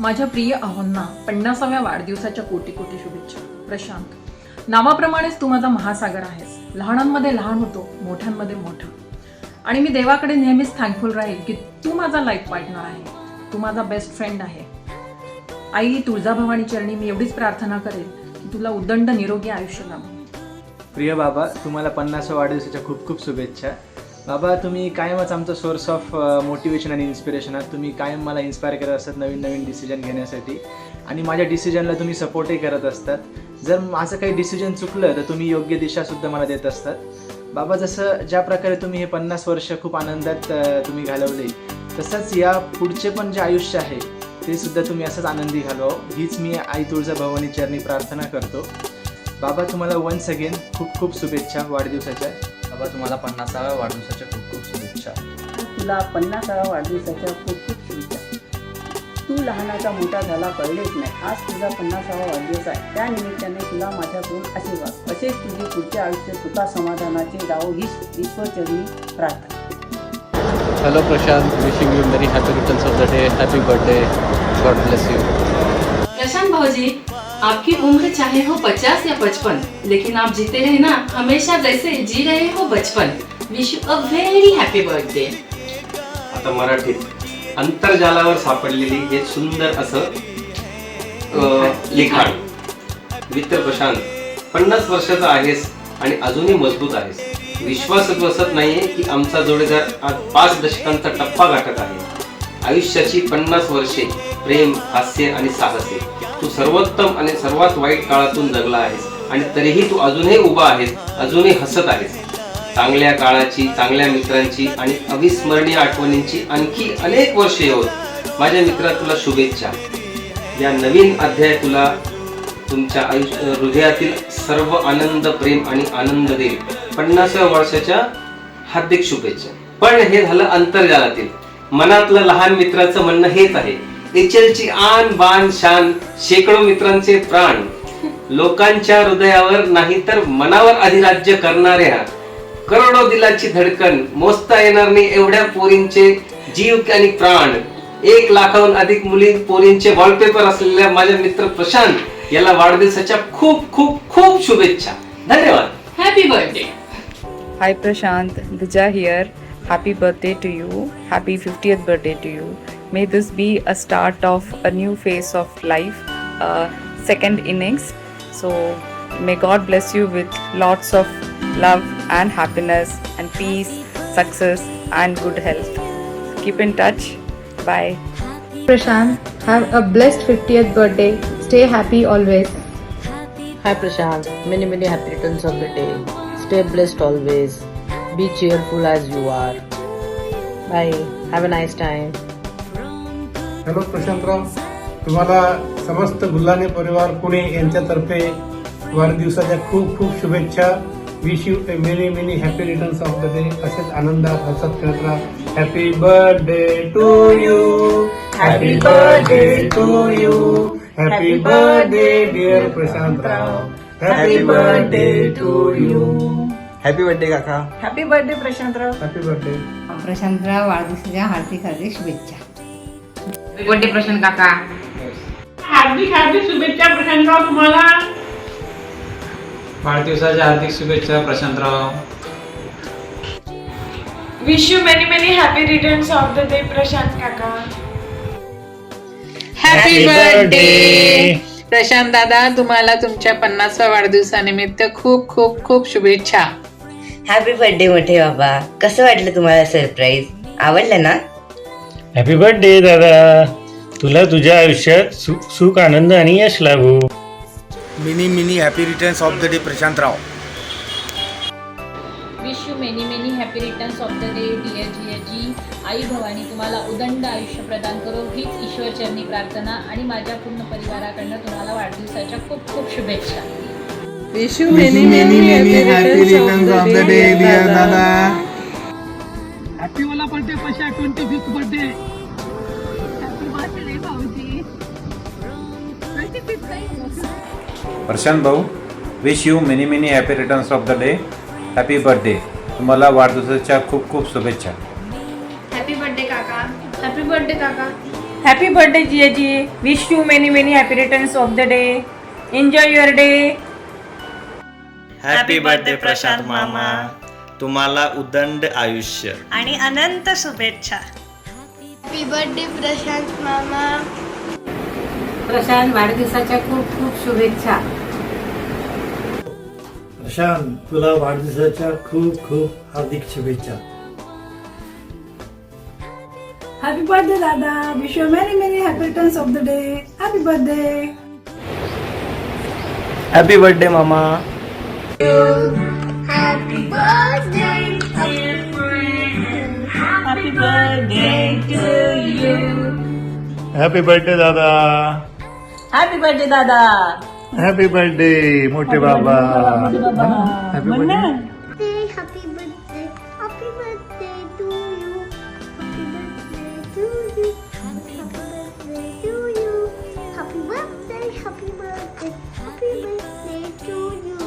माझ्या प्रिय अहोंना 50व्या वाढदिवसाच्या कोटी कोटी शुभेच्छा. प्रशांत, नावाप्रमाणेच तू माझा महासागर आहेस. लहानांमध्ये लहान होतो, मोठ्यांमध्ये मोठा. आणि मी देवाकडे नेहमीच थँकफुल राहील की तू माझा लाईफ पार्टनर आहे, तू माझा बेस्ट फ्रेंड आहे. आई तुळजाभवानी चरणी मी एवढीच प्रार्थना करेल की तुला उदंड निरोगी आयुष्य लाभो. प्रिय बाबा, तुम्हाला 50व्या वाढदिवसाच्या खूप खूप शुभेच्छा. बाबा, तुम्ही कायमच आमचं सोर्स ऑफ मोटिवेशन आणि इन्स्पिरेशन आहात. तुम्ही कायम मला इन्स्पायर करत असतात नवीन नवीन डिसिजन घेण्यासाठी, आणि माझ्या डिसिजनला तुम्ही सपोर्टही करत असतात. जर माझं काही डिसिजन चुकलं तर तुम्ही योग्य दिशासुद्धा मला देत असतात. बाबा, जसं ज्या प्रकारे तुम्ही हे 50 वर्ष खूप आनंदात तुम्ही घालवले, तसंच या पुढचे पण जे आयुष्य आहे ते सुद्धा तुम्ही असंच आनंदी घालवावं, हीच मी आई तुळजाभवानी चरणी प्रार्थना करतो. बाबा, तुम्हाला वन्स अगेन खूप खूप शुभेच्छा वाढदिवसाच्या. बाबा, तुम्हाला 50व्या वाढदिवसाच्या खूप खूप शुभेच्छा. तुला 50व्या वाढदिवसाच्या खूप खूप शुभेच्छा. तू लहानाचा मोठा झाला कळलेच नाही. आज तुझा 50वा वाढदिवस आहे. त्या निमित्ताने तुला माझ्याकडून आशीर्वाद. असेच तुझे पुढचे आयुष्य सुखा समाधानाचे जावो हीच ईश्वरचरणी प्रार्थना. Hello Prashant, wishing you very happy returns of the day. Happy birthday, God bless you. Prashant भाजी, आपकी उम्र चाहे हो 50 या 55, लेकिन आप जीते रहे ना हमेशा जैसे जी रहे हो बचपन. Wish you a very happy birthday. आता मराठीत अंतर्जालावर सापडलेली हे सुंदर असं लिखाण. मित्र प्रशांत, 50 वर्षाचा आहेस आणि अजूनही मजबूत आहेस. विश्वासच बसत नाहीये की आमचा जोडीदार आज 5 दशकांचा टप्पा गाठत आहे. आयुष्याची 50 वर्षे प्रेम, हास्य आणि साहसे. तू सर्वोत्तम आणि सर्वात वाईट काळातून जगला आहेस आणि तरीही तू अजूनही उभा आहेस, अजूनही हसत आहेस. चांगल्या काळाची, चांगल्या मित्रांची आणि अविस्मरणीय आठवणींची आणखी अनेक वर्षे येऊन माझ्या मित्रा तुला शुभेच्छा. या नवीन अध्याय तुला तुमच्या हृदयातील सर्व आनंद, प्रेम आणि आनंद देईल. 50व्या वर्षाच्या हार्दिक शुभेच्छा. पण हे झालं अंतर्जालातील. मनातलं लहान मित्राचं म्हणणं हेच आहे, एचलची आन बान शान, शेकडो मित्रांचे प्राण, लोकांच्या हृदयावर नाही तर मनावर अधिराज्य करणाऱ्या, करोडो दिलाची धडकन, मोजता येणार नाही एवढ्या पोरींचे जीव आणि प्राण, 1 लाखाहून अधिक मुली पोरींचे वॉलपेपर असलेल्या माझ्या मित्र प्रशांत याला वाढदिवसाच्या खूप खूप खूप शुभेच्छा. धन्यवाद. Happy birthday. Hi Prashant, Dija here. Happy birthday to you. Happy 50th birthday to you. May this be a start of a new phase of life, second innings. So may God bless you with lots of love and happiness and peace, success and good health. Keep in touch. Bye. Prashant, have a blessed 50th birthday. Stay happy always. Hi Prashant, many many happy returns of the day. Stay blessed always. Be cheerful as you are. Bye. Have a nice time. Hello Prashantrao, तुम्हाला समस्त गुल्हाने परिवार पुणे यांच्यातर्फे वाढदिवसाच्या खूप खूप शुभेच्छा. Wish you a many many happy returns of the day. असेच आनंदात हसत खेळत राहा. Happy birthday to you. Happy birthday to you. Happy birthday dear Prashantrao. Happy birthday to you. Happy birthday काका. Happy birthday Prashantrao. Happy birthday. Prashantrao, वाढदिवसाच्या हार्दिक हार्दिक शुभेच्छा. बर्थडे प्रशांत काका. हार्दिक हार्दिक शुभेच्छा प्रशांतराव तुम्हाला. वाढदिवसाच्या हार्दिक शुभेच्छा Prashantrao. Wish you many many happy returns of the day Prashant काका. हॅपी बर्थडे प्रशांत दादा, तुम्हाला तुमच्या 50व्या वाढदिवसानिमित्त खूप खूप खूप शुभेच्छा. हॅपी बर्थडे मोठे बाबा. कसं वाटलं तुम्हाला सरप्राईज? आवडलं ना? हॅपी बर्थडे दादा. तुला तुझ्या आयुष्यात सुख, आनंद आणि यश लाभो. Many many happy returns of the day Prashantrao. Wish you many many happy returns of the day dear जियाजी. आई भवानी तुम्हाला उदंड आयुष्य प्रदान करो हीच ईश्वरचरणी प्रार्थना. आणि माझ्या पूर्ण परिवाराकडनं तुम्हाला वाढदिवसाच्या खूप खूप शुभेच्छा. Wish you many many happy returns of the day dear दादा. हॅपी वाला birthday Pasha 25th birthday. Happy birthday भाऊजी. 25th. प्रशांत भाऊ, wish you many many happy returns of the day. Happy birthday. तुम्हाला वाढदिवसाच्या खूप खूप शुभेच्छा. हॅपी बर्थडे काका. हॅपी बर्थडे काका. Happy birthday, Jiaji. Wish you many, many happy returns of the day. Enjoy your day. Happy birthday Prashant मामा. तुम्हाला उदंड आयुष्य आणि अनंत शुभेच्छा. हॅपी बर्थडे प्रशांत मामा. प्रशांत वाढदिवसाच्या खूप खूप शुभेच्छा. प्रशांत तुला वाढदिवसाच्या खूप खूप हार्दिक शुभेच्छा. हॅपी बर्थडे दादा. Wish you many many happy returns of the day. Happy birthday. Happy birthday मामा. Happy birthday. Happy birthday to you. Happy birthday दादा. हॅपी बर्थडे दादा. हॅपी बर्थडे मोठे बाबा. Happy birthday. Happy birthday. Happy birthday to you. Happy birthday to you. Happy birthday to you. Happy birthday. Happy birthday. Happy birthday to you.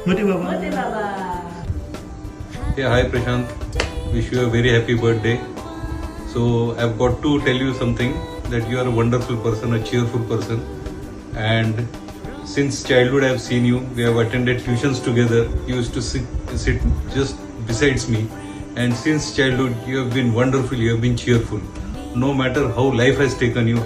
मोठे बाबा. मोठे बाबा. Hey, hi Prashant. Wish you a very happy birthday. So I've got to tell you something, that you are a wonderful person, a cheerful person, and since childhood I've seen you. We have attended tuitions together. You used to sit just besides me, and since childhood you have been wonderful. You have been cheerful. No matter how life has taken you,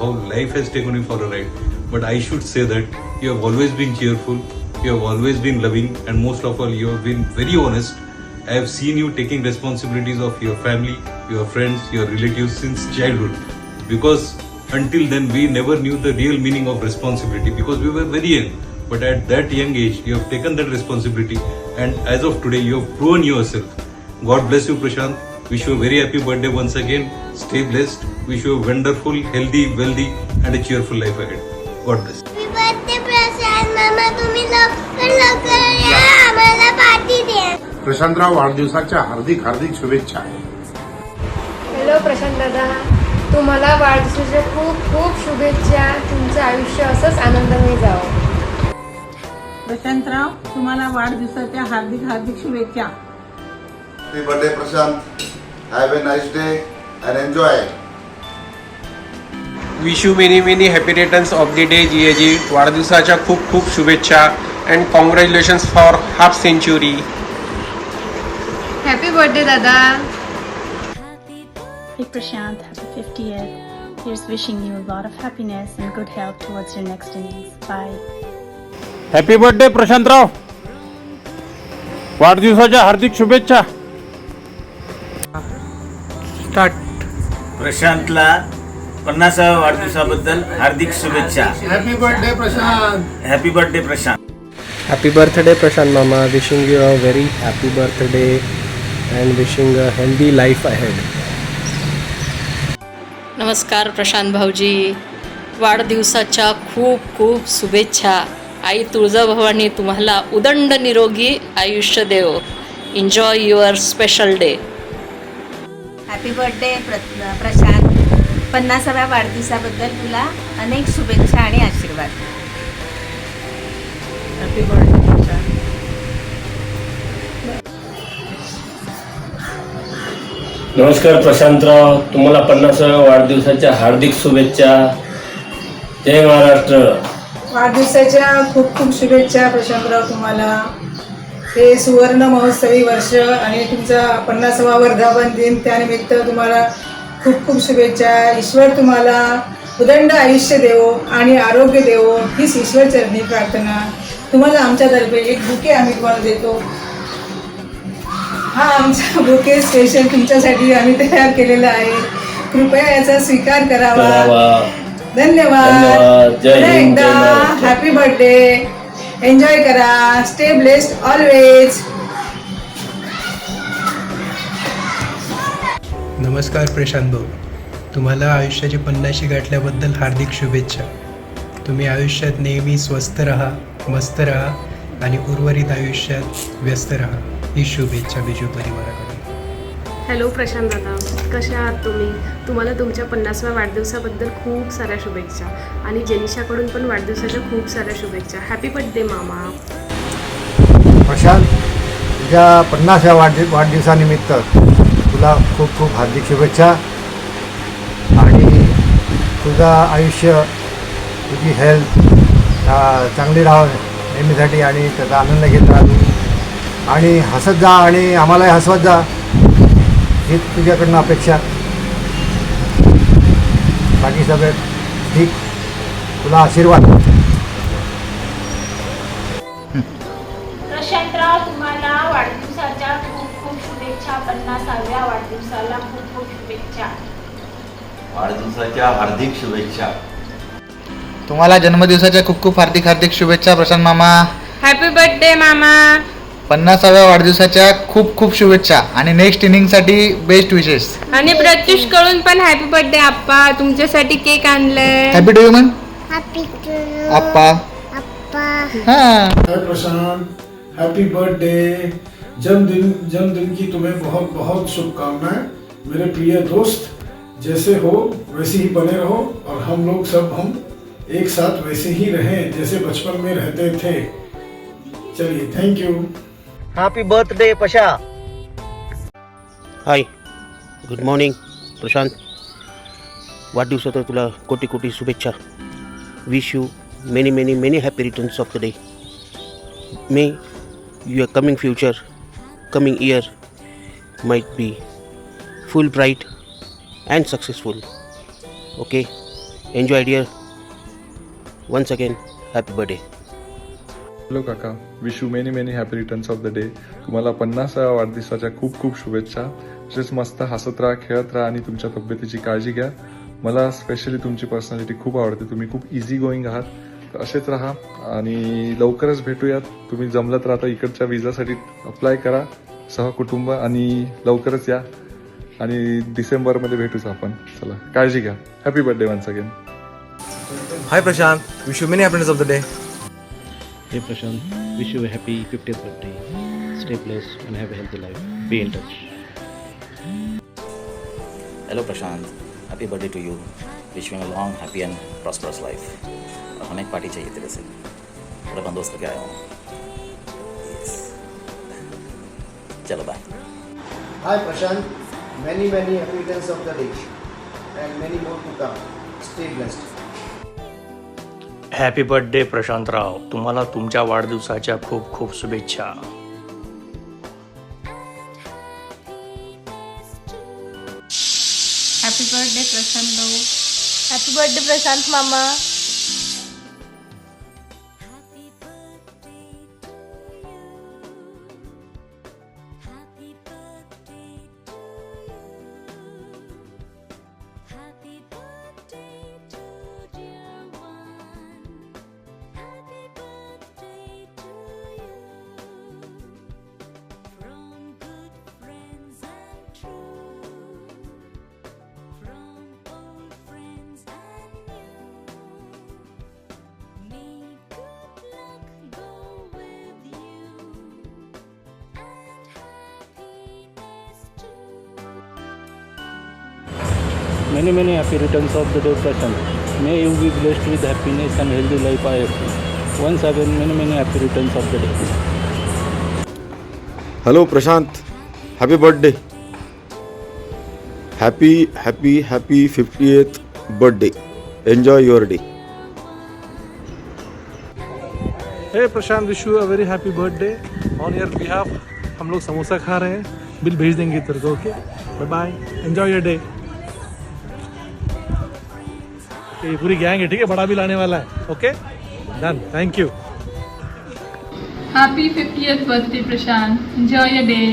for a ride, but I should say that you have always been cheerful. You have always been loving, and most of all, you have been very honest. I have seen you taking responsibilities of your family, your friends, your relatives since childhood. Because until then, we never knew the real meaning of responsibility because we were very young. But at that young age, you have taken that responsibility, and as of today, you have proven yourself. God bless you, Prashant. Wish you a very happy birthday once again. Stay blessed. Wish you a wonderful, healthy, wealthy, and a cheerful life ahead. God bless. Happy birthday Prashant मामा. तुम्ही लवकर या, आम्हाला party द्या. प्रशांतराव वाढदिवसाच्या हार्दिक हार्दिक शुभेच्छा. हॅलो प्रशांत दादा. तुम्हाला वाढदिवसाच्या खूप खूप शुभेच्छा. तुमचं आयुष्य असंच आनंदाने जावं. प्रशांतराव तुम्हाला वाढदिवसाच्या हार्दिक हार्दिक शुभेच्छा. Happy birthday Prashant. Have a nice day and enjoy. Wish you many many happy returns of the day जियाजी. वाढदिवसाच्या खूप खूप शुभेच्छा and congratulations for half century. Happy birthday दादा. Hey Prashant, happy 50th. Here's wishing you a lot of happiness and good health towards your next innings. Bye. Happy birthday Prashantrao. वाढदिवसाच्या हार्दिक शुभेच्छा. Start. प्रशांतला 50व्या वाढदिवसाबद्दल हार्दिक शुभेच्छा. Happy birthday Prashant. Happy birthday Prashant. Happy birthday Prashant Mama. Wishing you a very happy birthday and wishing a healthy life ahead. नमस्कार प्रशांत भाऊजी. वाढदिवसाच्या खूप खूप शुभेच्छा. आई तुळजाभवानी तुम्हाला उदंड निरोगी आयुष्य देव. Enjoy your special day. Happy birthday Prashant. 50व्या वाढदिवसाबद्दल तुला अनेक शुभेच्छा आणि आशीर्वाद. Happy birthday Prashant. नमस्कार प्रशांतराव. तुम्हाला 50व्या वाढदिवसाच्या हार्दिक शुभेच्छा. जय महाराष्ट्र. वाढदिवसाच्या खूप खूप शुभेच्छा प्रशांतराव तुम्हाला. हे सुवर्ण महोत्सवी वर्ष आणि तुमचा 50वा वर्धापन दिन, त्यानिमित्त तुम्हाला खूप खूप शुभेच्छा. ईश्वर तुम्हाला उदंड आयुष्य देवो आणि आरोग्य देवो हीच ईश्वर चरणी प्रार्थना. तुम्हाला आमच्यातर्फे एक बुके आम्ही तुम्हाला देतो. हा आमचा बुके स्पेशल तुमच्यासाठी आम्ही तयार केलेला आहे. कृपया याचा स्वीकार करावा. धन्यवाद. पुन्हा एकदा हॅपी बर्थडे. एन्जॉय करा. Stay blessed always. नमस्कार प्रशांत भाऊ. तुम्हाला आयुष्याची 50शी गाठल्याबद्दल हार्दिक शुभेच्छा. तुम्ही आयुष्यात नेहमी स्वस्थ राहा, मस्त राहा आणि उर्वरित आयुष्यात व्यस्त राहा. ही शुभेच्छा बिजू परिवाराकडून. हॅलो प्रशांत दादा, कसे आहात तुम्ही? तुम्हाला तुमच्या 50व्या वाढदिवसाबद्दल खूप साऱ्या शुभेच्छा आणि जेनिशाकडून पण वाढदिवसाच्या खूप साऱ्या शुभेच्छा. हॅपी बर्थडे मामा. प्रशांत, तुझ्या 50व्या वाढदिवसानिमित्त तुला खूप खूप हार्दिक शुभेच्छा आणि तुझं आयुष्य, तुझी हेल्थ चांगली राहा नेहमीसाठी आणि त्याचा आनंद घेत राहा तू आणि हसत जा आणि आम्हालाही हसवत जा ही तुझ्याकडनं अपेक्षा. बाकी सगळं ठीक. तुला आशीर्वाद. प्रशांतराव, तुम्हाला वाढदिवसाच्या खूप खूप शुभेच्छा. 50व्या वाढदिवसाला खूप खूप शुभेच्छा. वाढदिवसाच्या हार्दिक शुभेच्छा. तुम्हाला जन्मदिवसाच्या खूप खूप हार्दिक शुभेच्छा प्रशांत मामा. हॅपी बर्थडे मामा. 50व्या वाढदिवसाच्या खूप खूप शुभेच्छा आणि नेक्स्ट इनिंगसाठी बेस्ट विशेस. आणि प्रत्युष कडून पण हॅपी बर्थडे आप्पा. तुमच्यासाठी केक आणलाय. हॅपी टू यू मन Happy to you. Appa. High Prashant, happy birthday. जन्मदिन की तुम्हें बहुत बहुत शुभकामनाएं. मेरे प्रिय दोस्त, जैसे हो वैसे ही बने रहो और हम लोग सब हम एक साथ वैसे ही रहें जैसे बचपन में रहते थे. चलिए, thank you. Happy birthday Pasha. High, good morning Prashant. वाढदिवसाच्या तुला कोटी कोटी शुभेच्छा. Wish you many many many happy returns of the day. May your coming future, coming year might be full bright and successful. Okay, enjoy dear. Once again, happy birthday. Hello काका, wish you many many happy returns of the day. तुम्हाला 50व्या वाढदिवसाच्या खूप खूप शुभेच्छा. तसेच मस्त हसत राहा, खेळत राहा आणि तुमच्या तब्येतीची काळजी घ्या. मला स्पेशली तुमची पर्सनॅलिटी खूप आवडते. तुम्ही खूप इझी गोईंग आहात. तर असेच राहा आणि लवकरच भेटूयात. तुम्ही जमलं तर आता इकडच्या विजासाठी अप्लाय करा सहकुटुंब आणि लवकरच या आणि डिसेंबरमध्ये भेटूच आपण. चला, काळजी घ्या. Happy birthday once again. Hi Prashant, wish you many happiness of the day. Hey Prashant, wish you a happy 50th birthday. Stay blessed and have a healthy life. Be in touch. Hello Prashant, happy birthday to you. Wish you a long, happy and prosperous life. और हमें एक party चाहिए तेरे से. थोड़ा बंदोबस्त करके आया हूँ. Yes. चलो bye. Hi Prashant, many happy returns of the day and many more to come. Stay blessed. Happy birthday Prashantrao. तुम्हाला तुमच्या वाढदिवसाच्या खूप खूप शुभेच्छा. हॅपी बर्थडे प्रशांत भाऊ. हॅपी बर्थडे प्रशांत मामा. Many happy returns of the day Prashant. May you be blessed with happiness and healthy life ahead. Once again, many happy returns of the day. Hello Prashant, happy birthday. Happy 50th birthday. Enjoy your day. Hey Prashant, wish you a very happy birthday. On your behalf हम लोग समोसा खा रहे हैं. Bill भेज देंगे तेरे को. Okay, bye bye. Enjoy your day. ये पूरी गैंग है, ठीक है. बड़ा बिल आने वाला है. Okay, done. Thank you. Happy 50th birthday Prashant. Enjoy your day.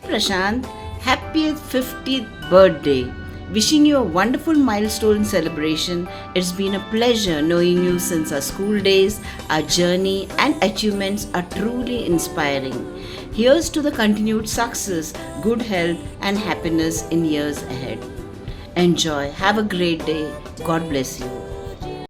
Prashant, happy 50th birthday. Wishing you a wonderful milestone celebration. It's been a pleasure knowing you since our school days. Our journey and achievements are truly inspiring. Here's to the continued success, good health and happiness in years ahead. Enjoy. Have a great day. God bless you.